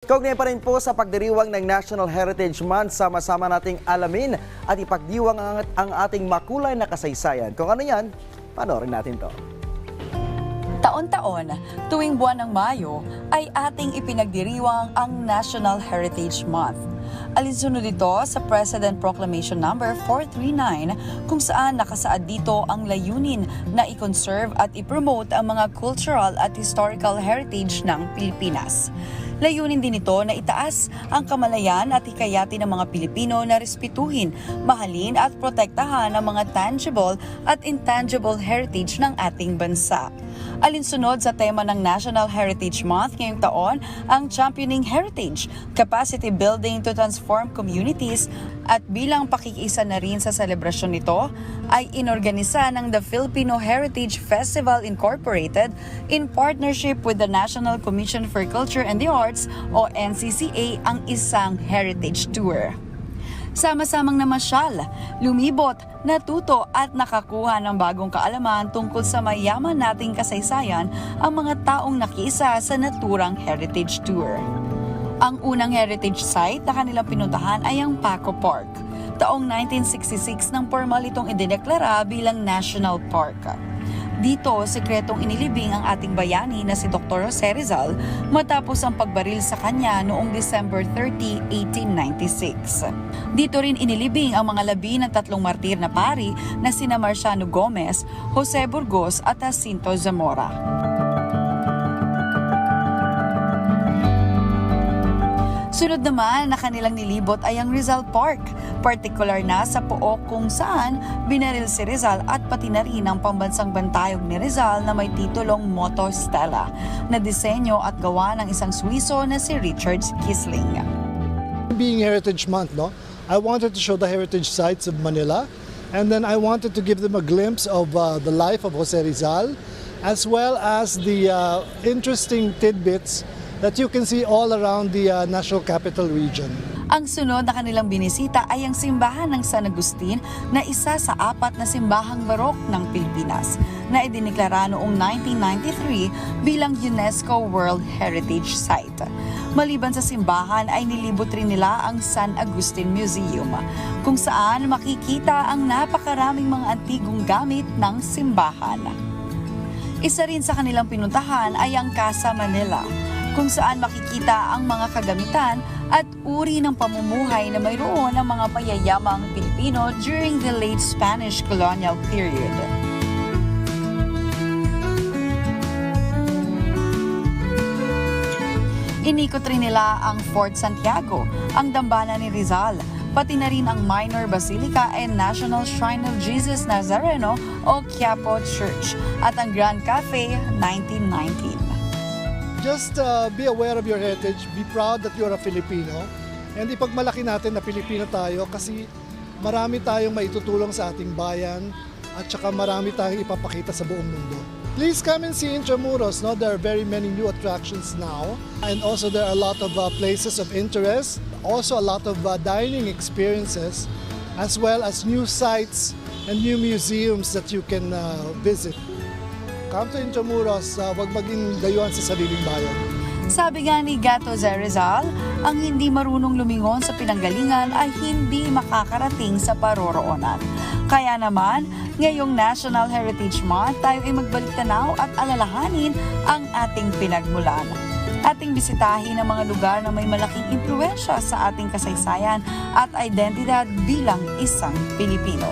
Kaugnay pa rin po sa pagdiriwang ng National Heritage Month, sama-sama nating alamin at ipagdiwang ang ating makulay na kasaysayan. Kung ano yan, panoorin natin to. Taon-taon, tuwing buwan ng Mayo, ay ating ipinagdiriwang ang National Heritage Month. Alinsunod ito sa President Proclamation No. 439 kung saan nakasaad dito ang layunin na i-conserve at i-promote ang mga cultural at historical heritage ng Pilipinas. Layunin din ito na itaas ang kamalayan at hikayatin ng mga Pilipino na respetuhin, mahalin at protektahan ang mga tangible at intangible heritage ng ating bansa. Alinsunod sa tema ng National Heritage Month ngayong taon, ang Championing Heritage, Capacity Building to Transform Communities, at bilang pakikiisa na rin sa selebrasyon nito, ay inorganisa ng the Filipino Heritage Festival Incorporated in partnership with the National Commission for Culture and the Arts o NCCA ang isang heritage tour. Sama-samang namasyal, lumibot, natuto at nakakuha ng bagong kaalaman tungkol sa mayaman nating kasaysayan ang mga taong nakiisa sa naturang heritage tour. Ang unang heritage site na kanilang pinuntahan ay ang Paco Park. Taong 1966 nang formal itong idineklara bilang National Park. Dito, sekretong inilibing ang ating bayani na si Dr. Jose Rizal matapos ang pagbaril sa kanya noong December 30, 1896. Dito rin inilibing ang mga labi ng tatlong martir na pari na sina Marciano Gomez, Jose Burgos at Jacinto Zamora. Sunod naman na kanilang nilibot ay ang Rizal Park, partikular na sa Pook kung saan binaril si Rizal at pati na rin ang pambansang bantayog ni Rizal na may titulong Moto Stella, na disenyo at gawa ng isang Swiso na si Richard Kisling. Being Heritage Month, I wanted to show the heritage sites of Manila, and then I wanted to give them a glimpse of the life of Jose Rizal, as well as the interesting tidbits that you can see all around the National Capital Region. Ang sunod na kanilang binisita ay ang simbahan ng San Agustin na isa sa 4 na simbahang barok ng Pilipinas na idineklara noong 1993 bilang UNESCO World Heritage Site. Maliban sa simbahan ay nilibot rin nila ang San Agustin Museum kung saan makikita ang napakaraming mga antigong gamit ng simbahan. Isa rin sa kanilang pinuntahan ay ang Casa Manila, kung saan makikita ang mga kagamitan at uri ng pamumuhay na mayroon ng mga mayayamang Pilipino during the late Spanish colonial period. Inikot rin nila ang Fort Santiago, ang dambana ni Rizal, pati na rin ang Minor Basilica and National Shrine of Jesus Nazareno o Quiapo Church at ang Grand Cafe 1919. Just be aware of your heritage, be proud that you're a Filipino, and ipagmalaki natin na Pilipino tayo kasi marami tayong maitutulong sa ating bayan at saka marami tayong ipapakita sa buong mundo. Please come and see Intramuros. There are very many new attractions now, and also there are a lot of places of interest, also a lot of dining experiences, as well as new sites and new museums that you can visit. Come to Intramuros, wag maging dayuhan sa sariling bayan. Sabi nga ni Gato Rizal, ang hindi marunong lumingon sa pinanggalingan ay hindi makakarating sa paroroonan. Kaya naman, ngayong National Heritage Month, tayo ay magbalik tanaw at alalahanin ang ating pinagmulan. Ating bisitahin ang mga lugar na may malaking impluwensya sa ating kasaysayan at identidad bilang isang Pilipino.